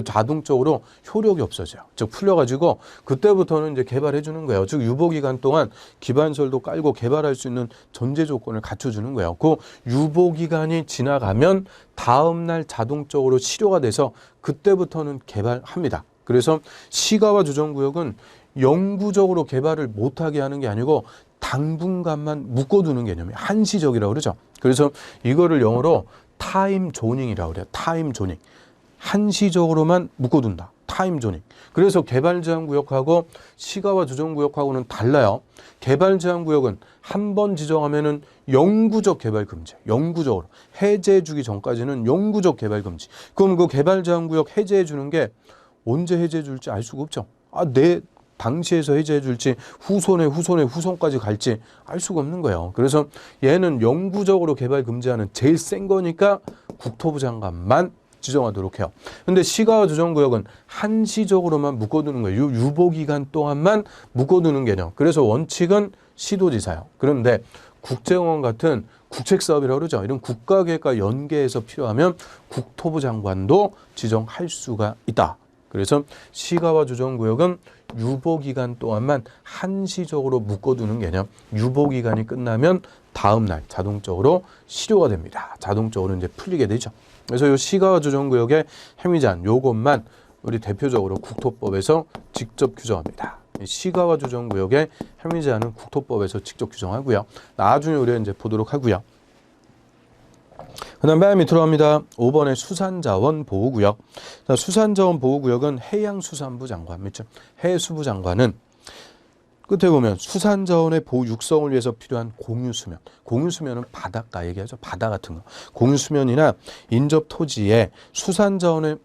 자동적으로 효력이 없어져요. 즉 풀려가지고 그때부터는 이제 개발해 주는 거예요. 즉 유보기간 동안 기반설도 깔고 개발할 수 있는 전제 조건을 갖춰주는 거예요. 그 유보기간이 지나가면 다음날 자동적으로 실효가 돼서 그때부터는 개발합니다. 그래서 시가와 조정구역은 영구적으로 개발을 못하게 하는 게 아니고 당분간만 묶어두는 개념이에요. 한시적이라고 그러죠. 그래서 이거를 영어로 타임 조닝이라고 그래요. 타임 조닝. 한시적으로만 묶어둔다. 타임 조닝. 그래서 개발제한구역하고 시가와 조정구역하고는 달라요. 개발제한구역은 한 번 지정하면은 영구적 개발 금지. 영구적으로. 해제해 주기 전까지는 영구적 개발 금지. 그럼 그 개발제한구역 해제해 주는 게 언제 해제해 줄지 알 수가 없죠. 내 당시에서 해제해 줄지 후손의 후손까지 갈지 알 수가 없는 거예요. 그래서 얘는 영구적으로 개발 금지하는 제일 센 거니까 국토부 장관만 지정하도록 해요. 근데 시가와 조정구역은 한시적으로만 묶어두는 거예요. 유보기간 동안만 묶어두는 개념. 그래서 원칙은 시도지사예요. 그런데 국제공원 같은 국책 사업이라고 그러죠. 이런 국가계획과 연계해서 필요하면 국토부 장관도 지정할 수가 있다. 그래서 시가와 조정구역은 유보기간 동안만 한시적으로 묶어두는 개념. 유보기간이 끝나면 다음 날 자동적으로 실효가 됩니다. 자동적으로 이제 풀리게 되죠. 그래서 이 시가와 조정구역의 행위제한 요것만 우리 대표적으로 국토법에서 직접 규정합니다. 시가와 조정구역의 행위제한은 국토법에서 직접 규정하고요. 나중에 우리가 이제 보도록 하고요. 그 다음 맨 밑으로 갑니다. 5번의 수산자원 보호구역. 자, 수산자원 보호구역은 해양수산부 장관, 그렇죠? 해수부 장관은 끝에 보면 수산자원의 보호 육성을 위해서 필요한 공유수면. 공유수면은 바닷가 얘기하죠. 바다 같은 거. 공유수면이나 인접 토지에 수산자원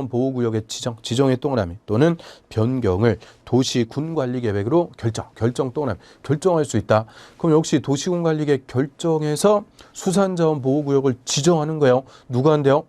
보호구역의 지정의 동그라미 또는 변경을 도시군관리계획으로 결정 동그라미 결정할 수 있다. 그럼 역시 도시군관리계획 결정해서 수산자원 보호구역을 지정하는 거예요. 누가 한대요?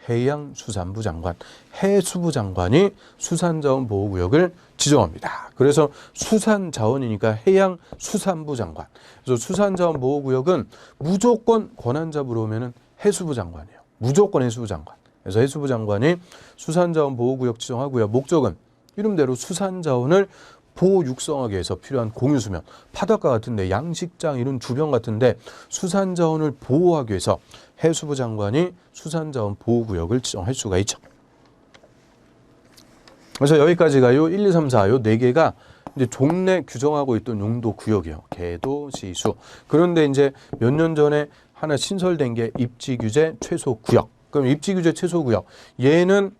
해양수산부 장관, 해수부 장관이 수산자원 보호구역을 지정합니다. 그래서 수산자원이니까 해양수산부 장관. 그래서 수산자원 보호구역은 무조건 권한자 물어오면은 해수부 장관이에요. 무조건 해수부 장관. 그래서 해수부 장관이 수산자원 보호구역 지정하고요. 목적은 이름대로 수산자원을 보호 육성하기 위해서 필요한 공유수면, 바닷가 같은데 양식장 이런 주변 같은데 수산자원을 보호하기 위해서 해수부 장관이 수산자원 보호구역을 지정할 수가 있죠. 그래서 여기까지가 요 1, 2, 3, 4, 요 4개가 이제 종래 규정하고 있던 용도 구역이에요. 계도, 시수. 그런데 이제 몇 년 전에 하나 신설된 게 입지규제 최소구역. 그럼 입지규제 최소구역. 얘는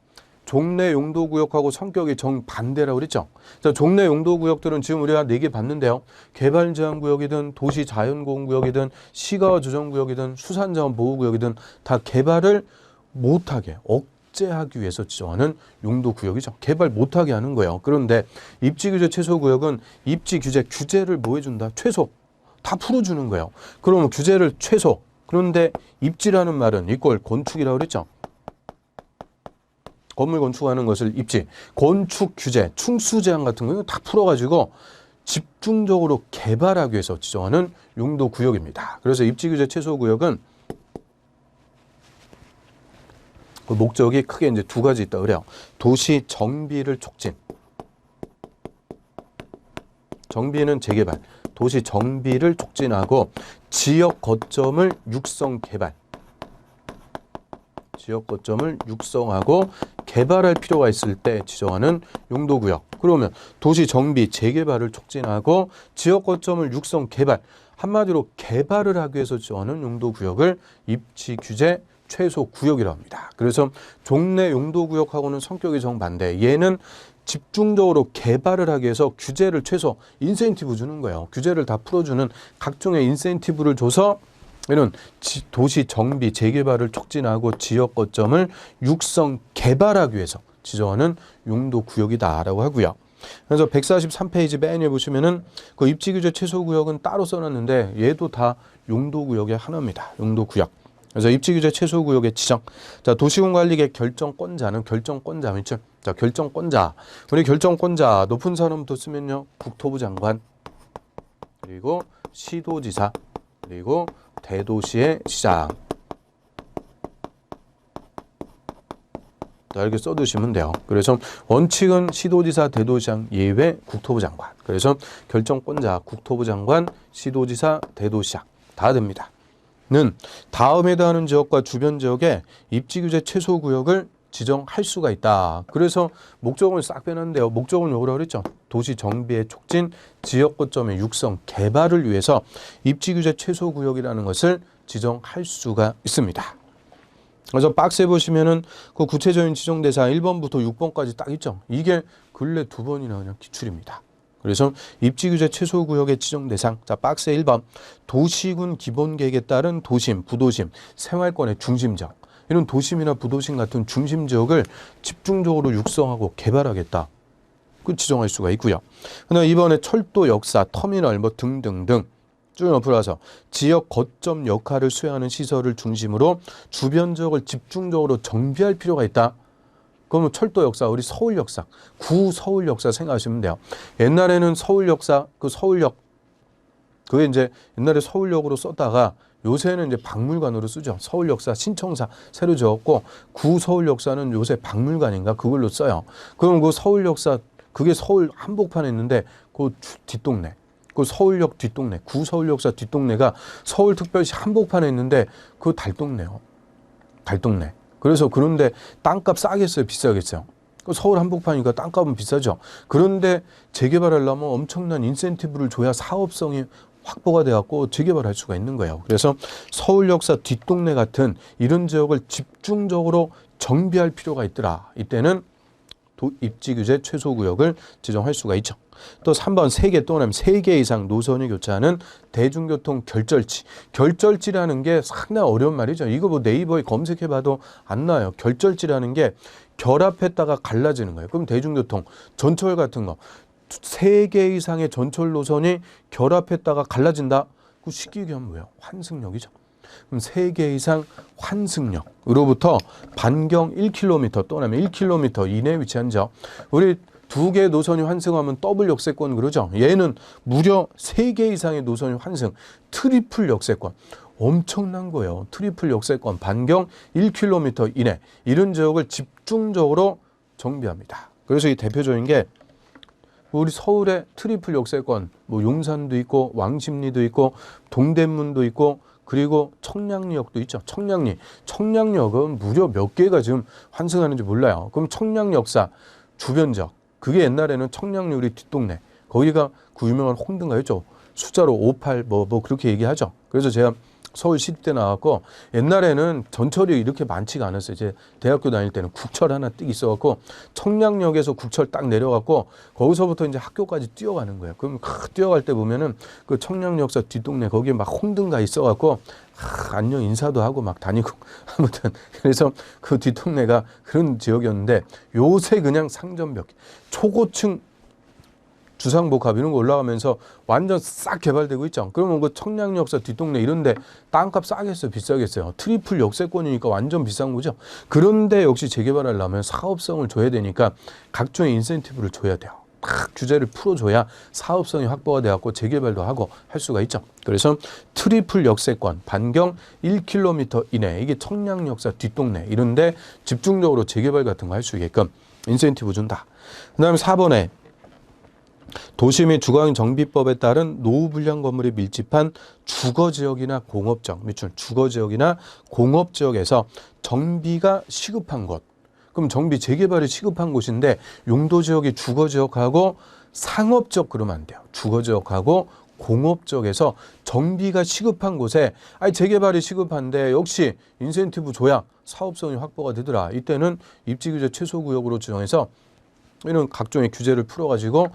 종래 용도구역하고 성격이 정반대라고 그랬죠. 자, 종래 용도구역들은 지금 우리가 4개 봤는데요. 개발제한구역이든 도시자연공원구역이든 시가와 조정구역이든 수산자원 보호구역이든 다 개발을 못하게 억제하기 위해서 지정하는 용도구역이죠. 개발 못하게 하는 거예요. 그런데 입지규제 최소구역은 입지규제 규제를 뭐 해준다? 최소. 다 풀어주는 거예요. 그러면 규제를 최소. 그런데 입지라는 말은 이꼴 건축이라고 그랬죠. 건물 건축하는 것을 입지, 건축 규제, 충수 제한 같은 거 다 풀어가지고 집중적으로 개발하기 위해서 지정하는 용도 구역입니다. 그래서 입지 규제 최소 구역은 그 목적이 크게 이제 2가지 있다 그래요. 도시 정비를 촉진. 정비는 재개발, 도시 정비를 촉진하고 지역 거점을 육성 개발. 지역 거점을 육성하고 개발할 필요가 있을 때 지정하는 용도구역. 그러면 도시 정비, 재개발을 촉진하고 지역 거점을 육성, 개발. 한마디로 개발을 하기 위해서 지정하는 용도구역을 입지규제 최소구역이라고 합니다. 그래서 종래 용도구역하고는 성격이 정반대. 얘는 집중적으로 개발을 하기 위해서 규제를 최소, 인센티브 주는 거예요. 규제를 다 풀어주는 각종의 인센티브를 줘서 이런 도시 정비, 재개발을 촉진하고 지역 거점을 육성, 개발하기 위해서 지정하는 용도구역이다라고 하고요. 그래서 143페이지 맨 위에 보시면은 그 입지규제 최소구역은 따로 써놨는데 얘도 다 용도구역의 하나입니다. 용도구역. 그래서 입지규제 최소구역의 지정. 자, 도시군관리계획 결정권자는 결정권자 있죠. 자, 결정권자. 우리 결정권자 높은 사람부터 쓰면요. 국토부 장관, 그리고 시도지사, 그리고 대도시의 시장. 이렇게 써두시면 돼요. 그래서 원칙은 시도지사, 대도시장 예외 국토부 장관. 그래서 결정권자 국토부 장관, 시도지사, 대도시장 다 됩니다. 는 다음에 해당하는 지역과 주변 지역에 입지규제 최소구역을 지정할 수가 있다. 그래서 목적은 싹 빼놨는데요. 목적은 요거라고 그랬죠. 도시 정비의 촉진, 지역 거점의 육성, 개발을 위해서 입지규제 최소구역이라는 것을 지정할 수가 있습니다. 그래서 박스에 보시면은 그 구체적인 지정 대상 1번부터 6번까지 딱 있죠. 이게 근래 2번이나 그냥 기출입니다. 그래서 입지규제 최소구역의 지정 대상. 자, 박스 1번. 도시군 기본계획에 따른 도심, 부도심, 생활권의 중심지역. 이런 도심이나 부도심 같은 중심지역을 집중적으로 육성하고 개발하겠다. 그 지정할 수가 있고요. 그다음에 이번에 철도, 역사, 터미널 뭐 등등등 쭉 옆으로 와서 지역 거점 역할을 수행하는 시설을 중심으로 주변 지역을 집중적으로 정비할 필요가 있다. 그러면 철도 역사, 우리 서울 역사, 구 서울 역사 생각하시면 돼요. 옛날에는 서울 역사, 그 서울역, 그게 이제 옛날에 서울역으로 썼다가 요새는 이제 박물관으로 쓰죠. 서울역사 신청사 새로 지었고 구서울역사는 요새 박물관인가 그걸로 써요. 그럼 그 서울역사 그게 서울 한복판에 있는데 그 뒷동네 그 서울역 뒷동네 구서울역사 뒷동네가 서울특별시 한복판에 있는데 그 달동네요. 달동네. 그래서 그런데 땅값 싸겠어요? 비싸겠어요? 서울 한복판이니까 땅값은 비싸죠. 그런데 재개발하려면 엄청난 인센티브를 줘야 사업성이 확보가 돼갖고 재개발할 수가 있는 거예요. 그래서 서울역사 뒷동네 같은 이런 지역을 집중적으로 정비할 필요가 있더라. 이때는 입지규제 최소구역을 지정할 수가 있죠. 또 3번 세개 또는 3개 이상 노선이 교차하는 대중교통 결절지. 결절지라는 게 상당히 어려운 말이죠. 이거 뭐 네이버에 검색해봐도 안 나와요. 결절지라는 게 결합했다가 갈라지는 거예요. 그럼 대중교통, 전철 같은 거 3개 이상의 전철 노선이 결합했다가 갈라진다. 그 쉽게 얘기하면 뭐예요? 환승역이죠. 그럼 3개 이상 환승역으로부터 반경 1km 또는 1km 이내에 위치한 지역. 우리 2개 노선이 환승하면 더블 역세권 그러죠. 얘는 무려 3개 이상의 노선이 환승, 트리플 역세권. 엄청난 거예요. 트리플 역세권, 반경 1km 이내. 이런 지역을 집중적으로 정비합니다. 그래서 이 대표적인 게 우리 서울의 트리플 역세권, 뭐 용산도 있고 왕십리도 있고 동대문도 있고 그리고 청량리역도 있죠. 청량리역은 무려 몇 개가 지금 환승하는지 몰라요. 그럼 청량역사 주변 지역, 그게 옛날에는 청량리 우리 뒷동네, 거기가 그 유명한 홍등가였죠. 숫자로 58 뭐 그렇게 얘기하죠. 그래서 제가 서울 시립대 나왔고 옛날에는 전철이 이렇게 많지가 않았어요. 이제 대학교 다닐 때는 국철 하나 띡 있어갖고 청량역에서 국철 딱 내려갖고 거기서부터 이제 학교까지 뛰어가는 거예요. 그럼 뛰어갈 때 보면은 그 청량역사 뒷동네 거기에 막 홍등가 있어갖고 안녕 인사도 하고 막 다니고 아무튼 그래서 그 뒷동네가 그런 지역이었는데 요새 그냥 상점벽 초고층 주상복합 이런 거 올라가면서 완전 싹 개발되고 있죠. 그러면 그 청량역사 뒷동네 이런데 땅값 싸겠어요? 비싸겠어요? 트리플 역세권이니까 완전 비싼 거죠. 그런데 역시 재개발하려면 사업성을 줘야 되니까 각종의 인센티브를 줘야 돼요. 딱 규제를 풀어줘야 사업성이 확보가 돼갖고 재개발도 하고 할 수가 있죠. 그래서 트리플 역세권, 반경 1km 이내, 이게 청량역사 뒷동네 이런데 집중적으로 재개발 같은 거 할 수 있게끔 인센티브 준다. 그 다음에 4번에 도시 및 주거환경정비법에 따른 노후 불량 건물이 밀집한 주거지역이나 공업지역, 밑줄 주거지역이나 공업지역에서 정비가 시급한 곳. 그럼 정비 재개발이 시급한 곳인데 용도지역이 주거지역하고 상업지역 그러면 안 돼요. 주거지역하고 공업지역에서 정비가 시급한 곳에 재개발이 시급한데 역시 인센티브 줘야 사업성이 확보가 되더라. 이때는 입지규제 최소구역으로 지정해서 이런 각종의 규제를 풀어가지고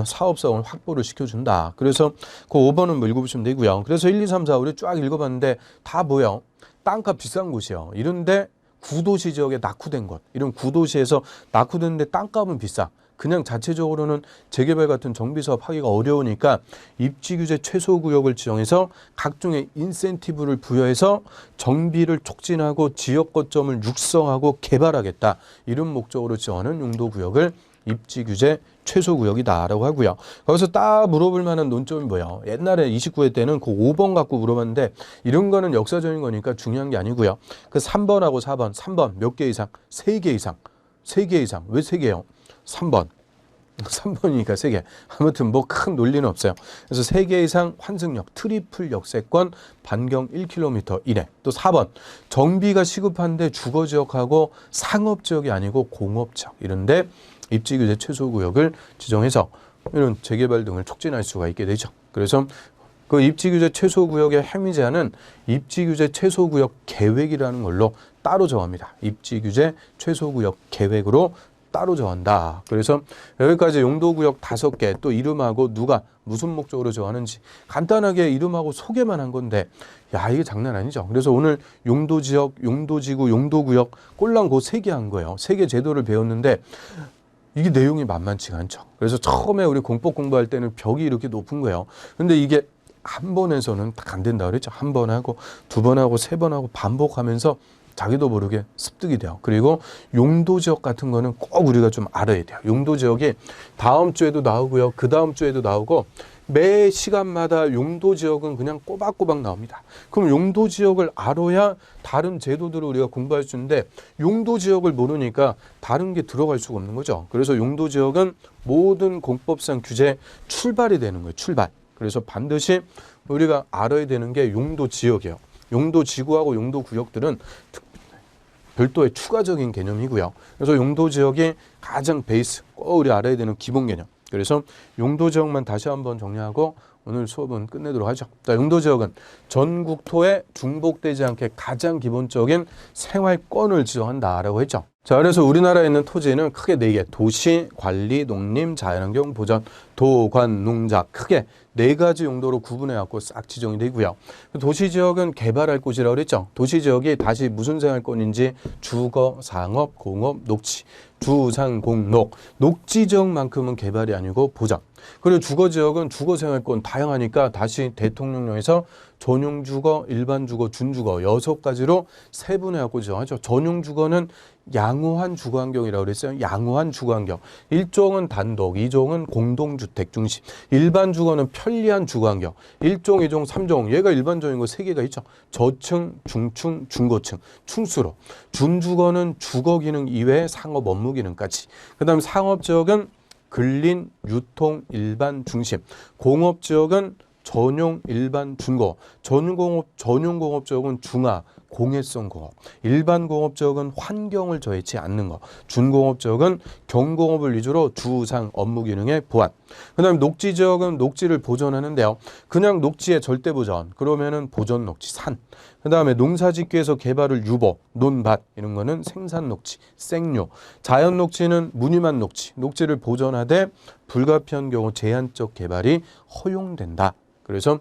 사업성을 확보를 시켜준다. 그래서 그 5번은 뭐 읽어보시면 되고요. 그래서 1, 2, 3, 4 우리 쫙 읽어봤는데 다 뭐예요? 땅값 비싼 곳이요. 이런데 구도시 지역에 낙후된 곳. 이런 구도시에서 낙후됐는데 땅값은 비싸. 그냥 자체적으로는 재개발 같은 정비사업 하기가 어려우니까 입지규제 최소구역을 지정해서 각종의 인센티브를 부여해서 정비를 촉진하고 지역 거점을 육성하고 개발하겠다. 이런 목적으로 지정하는 용도구역을 입지규제 최소구역이다라고 하고요. 거기서 딱 물어볼 만한 논점이 뭐예요? 옛날에 29회 때는 그 5번 갖고 물어봤는데 이런 거는 역사적인 거니까 중요한 게 아니고요. 그 3번하고 4번, 3번 몇 개 이상? 3개 이상. 3개 이상. 왜 3개요? 3번이니까 3개. 아무튼 뭐 큰 논리는 없어요. 그래서 3개 이상 환승역, 트리플 역세권, 반경 1km 이내. 또 4번, 정비가 시급한데 주거지역하고 상업지역이 아니고 공업지역. 이런데 입지규제 최소구역을 지정해서 이런 재개발 등을 촉진할 수가 있게 되죠. 그래서 그 입지규제 최소구역의 행위 제한은 입지규제 최소구역 계획이라는 걸로 따로 정합니다. 입지규제 최소구역 계획으로 따로 정한다. 그래서 여기까지 용도구역 5개 또 이름하고 누가 무슨 목적으로 정하는지 간단하게 이름하고 소개만 한 건데 야 이게 장난 아니죠. 그래서 오늘 용도지역, 용도지구, 용도구역 꼴랑 그 3개 한 거예요. 3개 제도를 배웠는데 이게 내용이 만만치가 않죠. 그래서 처음에 우리 공법 공부할 때는 벽이 이렇게 높은 거예요. 근데 이게 한 번에서는 딱 안 된다 그랬죠. 한 번 하고 2번 하고 3번 하고 반복하면서 자기도 모르게 습득이 돼요. 그리고 용도지역 같은 거는 꼭 우리가 좀 알아야 돼요. 용도지역이 다음 주에도 나오고요. 그 다음 주에도 나오고 매 시간마다 용도 지역은 그냥 꼬박꼬박 나옵니다. 그럼 용도 지역을 알아야 다른 제도들을 우리가 공부할 수 있는데 용도 지역을 모르니까 다른 게 들어갈 수가 없는 거죠. 그래서 용도 지역은 모든 공법상 규제 출발이 되는 거예요. 출발. 그래서 반드시 우리가 알아야 되는 게 용도 지역이에요. 용도 지구하고 용도 구역들은 별도의 추가적인 개념이고요. 그래서 용도 지역이 가장 베이스, 꼭 우리 알아야 되는 기본 개념. 그래서 용도 지역만 다시 한번 정리하고 오늘 수업은 끝내도록 하죠. 자, 용도 지역은 전 국토에 중복되지 않게 가장 기본적인 생활권을 지정한다라고 했죠. 자, 그래서 우리나라에 있는 토지는 크게 4개, 도시, 관리, 농림, 자연환경, 보전, 도관, 농작, 크게 4가지 용도로 구분해갖고 싹 지정이 되고요. 도시지역은 개발할 곳이라고 그랬죠. 도시지역이 다시 무슨 생활권인지 주거, 상업, 공업, 녹지, 주상공녹, 녹지지역만큼은 개발이 아니고 보전. 그리고 주거지역은 주거생활권 다양하니까 다시 대통령령에서 전용주거, 일반주거, 준주거 6가지로 세분해갖고 지정하죠. 전용주거는 양호한 주거환경이라고 그랬어요. 양호한 주거환경. 1종은 단독, 2종은 공동주택 중심. 일반 주거는 편리한 주거환경. 1종, 2종, 3종. 얘가 일반적인 거 3개가 있죠. 저층, 중층, 중고층, 충수로. 준주거는 주거 기능 이외에 상업 업무 기능까지. 그 다음 상업지역은 근린, 유통, 일반 중심. 공업지역은 전용, 일반, 준공. 전용공업 지역은 중화, 공해성 공업. 일반 공업 지역은 환경을 저해치 않는 거. 준공업 지역은 경공업을 위주로 주상 업무 기능의 보완. 그 다음에 녹지 지역은 녹지를 보존하는데요. 그냥 녹지의 절대 보존. 그러면은 보존 녹지, 산. 그 다음에 농사짓기에서 개발을 유보, 논밭 이런 거는 생산 녹지, 생료. 자연 녹지는 무늬만 녹지. 녹지를 보존하되 불가피한 경우 제한적 개발이 허용된다. 그래서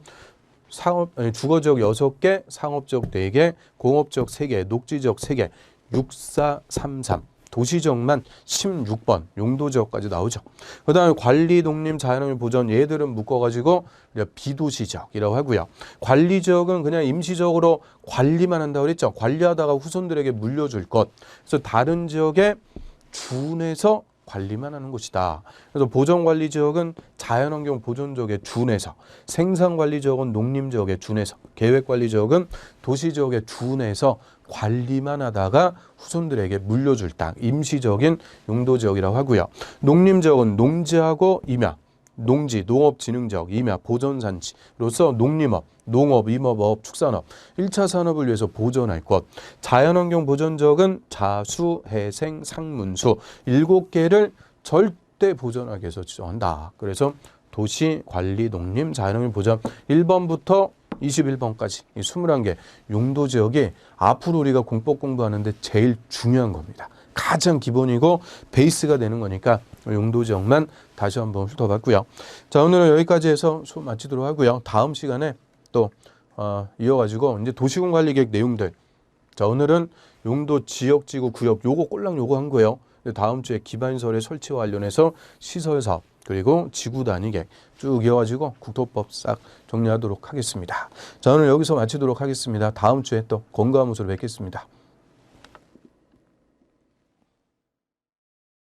주거지역 6개, 상업지역 4개, 공업지역 3개, 녹지지역 3개, 6, 4, 3, 3. 도시지역만 16번, 용도지역까지 나오죠. 그 다음에 관리, 농림, 자연환경, 보전 얘들은 묶어가지고 비도시지역이라고 하고요. 관리지역은 그냥 임시적으로 관리만 한다고 그랬죠. 관리하다가 후손들에게 물려줄 것. 그래서 다른 지역에 준해서 관리만 하는 곳이다. 그래서 보전관리지역은 자연환경 보존지역에 준해서, 생산관리지역은 농림지역에 준해서, 계획관리지역은 도시지역에 준해서 관리만 하다가 후손들에게 물려줄 땅, 임시적인 용도지역이라고 하고요. 농림지역은 농지하고 임야, 농지, 농업진흥지역, 임야, 보전산지로서 농림업, 농업, 임업업, 축산업, 1차 산업을 위해서 보존할 것. 자연환경 보존지역은 자수, 해생, 상문수 7개를 절대 보존하기 위해서 지정한다. 그래서 도시, 관리, 농림, 자연환경 보존 1번부터 21번까지 이 21개 용도지역이 앞으로 우리가 공법 공부하는데 제일 중요한 겁니다. 가장 기본이고 베이스가 되는 거니까 용도지역만 다시 한번 훑어봤고요. 자, 오늘은 여기까지 해서 수업 마치도록 하고요. 다음 시간에 또 이어가지고 이제 도시군관리계획 내용들. 자, 오늘은 용도 지역, 지구, 구역 요거 꼴랑 요거 한 거예요. 다음 주에 기반시설의 설치와 관련해서 시설사업 그리고 지구 단위 계획 쭉 이어가지고 국토법 싹 정리하도록 하겠습니다. 자, 오늘 여기서 마치도록 하겠습니다. 다음 주에 또 건강한 모습으로 뵙겠습니다.